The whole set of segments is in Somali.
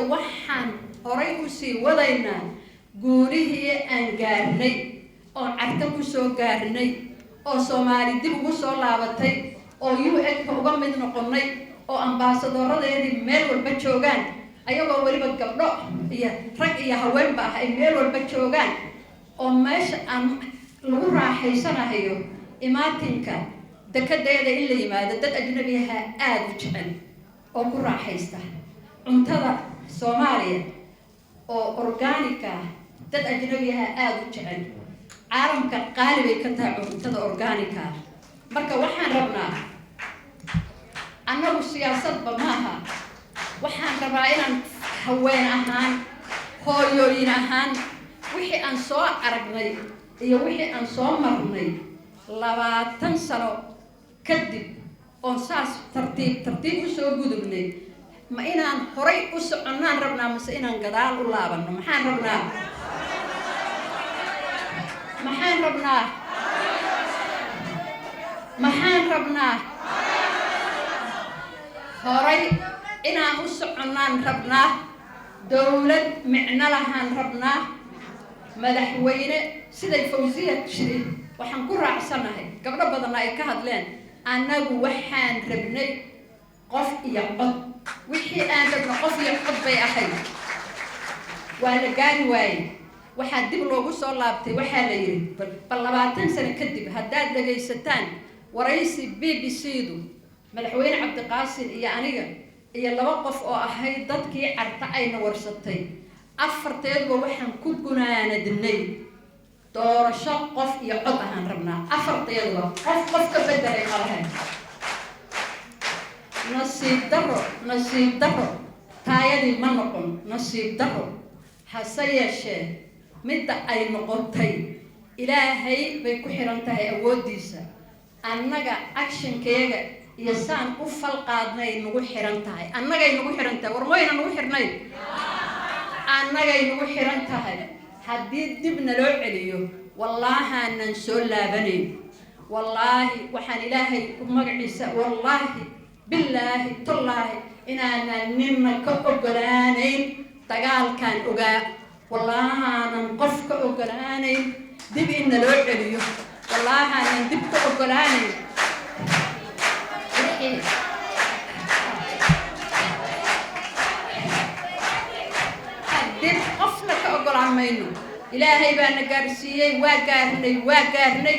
waxaan horay u sii wadaynaa guurihii aan gaarnay oo carta ku soo gaarnay oo Soomaali dib ugu soo laabatay oo UN uga mid noqonay oo ambaasadoradeedii meel walba joogaan ayagoo waliba gabdho iyo rag iyo haweenba ah ay meel walba joogaan oo meesha aan lagu raaxaysanayo imaatinka dakadeeda in la yimaado dad ajnabi ah aad u jecel oo ku raaxaysta cuntada Soomaaliya oo organic ah dad ajnabi ah aad u jecel caalamka qaali bay ka tahay cuntada organic ah marka waxaan rabnaa annagu siyaasadba maaha waxaan rabaa inaan haween ahaan hooyooyin ahaan wixii aan soo aragnay iyo wixii aan soo marnay 20 sano kadib oo saas tartiib u soo gudubnay ma inaan horay u soconaan rabnaa mise inaan gadaal u laabano maxaan rabnaa horay inaan u soconaan rabnaa dawlad micno lahaan rabnaa madaxweyne siday Fawziya shiri waxaan ku raacsanahay gabdho badan ay ka hadleen annagu waxaan rabnay qof iyo cod wixii aan rabno qof iyo cod bay ahayd waa la gaari waayay waxaa dib loogu soo laabtay waxaa la yiri bal 20 sano kadib haddaad dhagaysataan waraysi BBC-du madaxweyne Cabdiqaasim iyo aniga iyo 2 qof oo ahayd dadkii carta ayna warsatay afarteedba waxaan ku gunaanadnay doorasho qof iyo cod ahaan rabnaa afarteedba qof ka bedelay qalahayn nasiib daro taayadii ma noqon nasiib daro hase yeeshee midda ay noqotay ilaahay bay ku xiran tahay awoodiisa annaga actionkeega iyo saan u falqaadnay nagu xiran tahay annagay nagu xiran tahay warmoyna nagu xirnay annagay nagu xiran tahay haddii dibna loo celiyo wallaahaanaan soo laabanayn wallaahi waxaan ilaahay ku magaciisa wallaahi billaahi tallaahi inaanan ninna ka ogolaanayn dagaalkaan ogaa wallaahaanaan qof ka ogolaanayn dib inna loo celiyo wallaahaanaan dib ka ogolaanayn dib qofna ka ogolaan mayno ilaahay baana gaarsiiyey waa gaarnay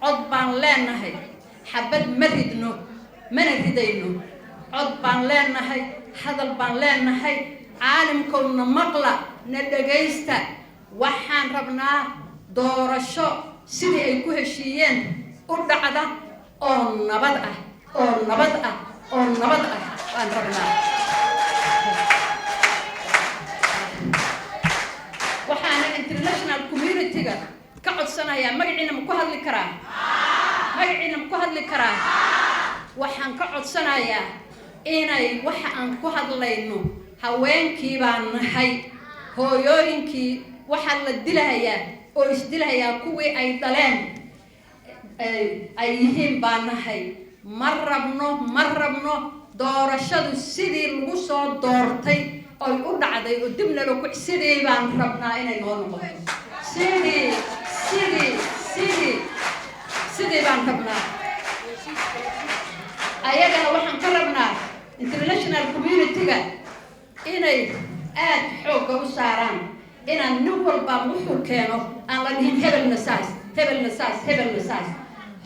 cod baan leenahay xabad ma ridno mana ridayno cod baan leenahay hadal baan leenahay caalamkowna maqla na dhagaysta waxaan rabnaa doorasho sidii ay ku heshiiyeen u dhacda oo nabad ah waan rabnaa waxaan international community-ga ka codsanayaa magaciina ma ku hadli karaa waxaan ka codsanayaa inay waxa aan ku hadlayno haweenkii baan nahay hooyooyinkii waxa la dilayaa oo isdilayaa kuwii ay dhaleen ay yihiin baan nahay ma rabno doorashadu sidii lagu soo doortay oo u dhacday oo dibna loo ku sidii baan rabnaa inay noo noqoto sidii baan rabnaa ayagana waxaan ka rabnaa international community-ga inay aad xoogga u saaraan inaan nin walba wuxuu keeno aan la dhihin hebelna saas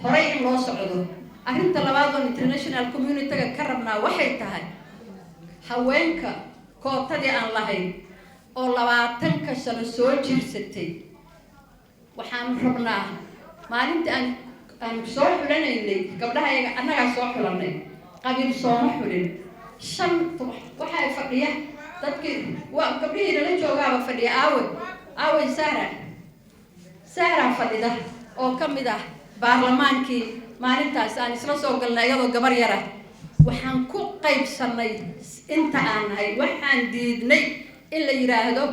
horay in loo socdo arrinta labaad oo international community-ga ka rabnaa waxay tahay haweenka kootadii aan lahayn oo 20 sano soo jirsatay waxaan rabnaa maalintii aan soo xulanaynay gabdhaha annaga soo xulanay qabiil sooma xulin waxa ay fadhiya dadkii gabdhihii la joogaaba fadhiya aaway Sahra fadhida oo kamid ah baarlamaankii maalintaas aan isla soo galnay iyadoo gabar yar ah waxaan ku qaybsanay inta aan nahay waxaan diidnay in la yiraahdo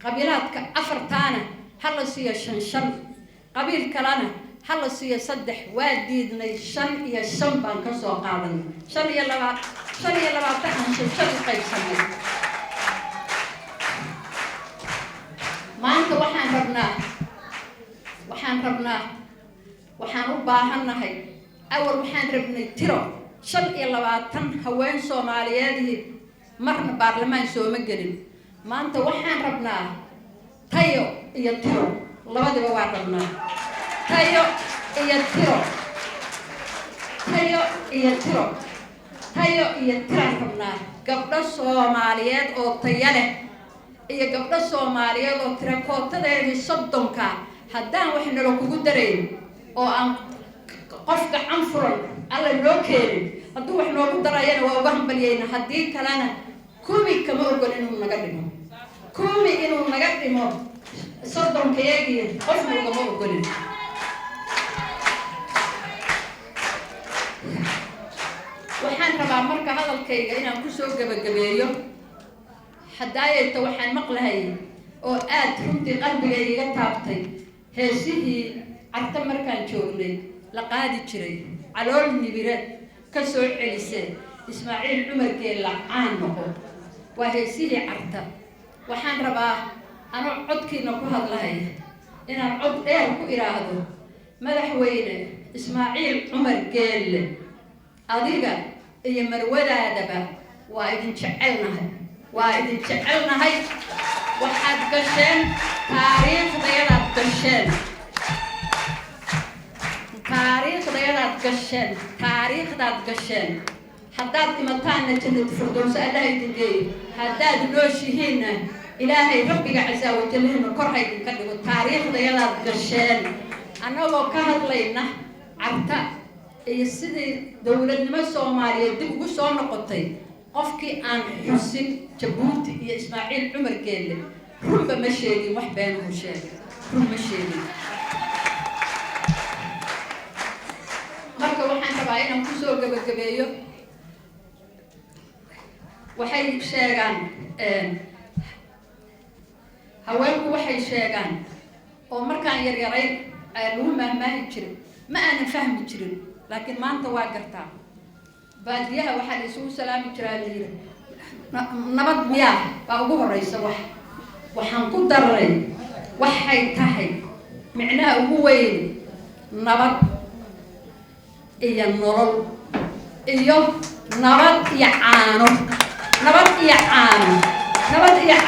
qabiilaadka afartaana hal la siiyo 5 qabiil kalena hal la siiyo 3 waa diidnay 5 iyo 5 baan ka soo qaadanay 5 iyo 2 aan qaybsanay waxaan u baahannahay awal waxaan rabnay tiro 25 haween Soomaaliyeed marna baarlamaan soo ma gelin maanta waxaan rabnaa tayo iyo tiro labadaba waa rabnaa tayo iyo tiro rabnaa gabdho Soomaaliyeed oo tayo leh iyo gabdho Soomaaliyeed oo tiro kootadeedii 30 haddaan wax nalo kugu dareyn oo aan qof gacan furan alla noo keenin hadduu wax noogu darayana waa uga hambaliyeyna haddii kalena kuwi kama ogol inuu naga dhimo 30 keegii qof nagama ogolin waxaan rabaa marka hadalkayga inaan ku soo gabagabeeyo hadaayayta waxaan maqlahay oo aad runtii qalbigayga iga taabtay heesihii carta markaan joognay la qaadi jiray calool nibireed ka soo celisay Ismaaciil Cumar Geelle caan noqo waa heesihii carta waxaan rabaa anoo codkiina ku hadlahay inaan cod dheer ku iraahdo madaxweyne Ismaaciil Cumar Geelle adiga iyo marwadaadaba waa idin jecelnahay waxaad gasheen taariikhdaad gasheen haddaad imataanna jannad firdows Allah idin geeyo haddaad nooshihiinna ilaahay rabbiga caza wa jalla kor ha idinka dhigo taariikhdayadaad gasheen annagoo ka hadlayna carta iyo sidii dawladnimo Soomaaliyeed dib ugu soo noqotay qofkii aan xusin Jabuuti iyo Ismaaciil Cumar Geelle runba ma sheegin wax been uu sheegay ma sheegin marka waxaan rabaa inaan ku soo gabagabeeyo waxay sheegaan haweenku waxay sheegaan oo markaan yaryarayn lagu maahmaahi jiray ma aanan fahmi jirin laakiin maanta waa gartaa baadiyaha waxaa la isugu salaami jiraa liira nabad miyaa baa ugu horeysa waxaan ku daray waxay tahay micnaha ugu weyn nabad iyo nolol iyo nabad iyo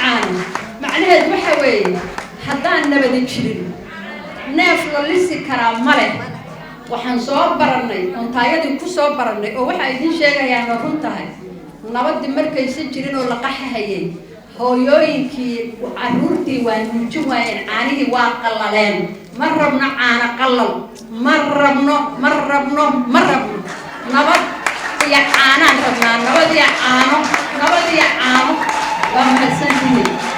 caano macnaheedu waxa weeye haddaan nabad jirin neef la lisi karaa male waxaan soo baranay ontaayadii ku soo baranay oo waxa idin sheegayaan run tahay nabadii markaysan jirin oo la qaxayay hooyooyinkii caruurtii waa nuujin waayeen caanihii waa qallaleen ma rabno caana qallal ma rabno nabad iyo caanaan rabnaa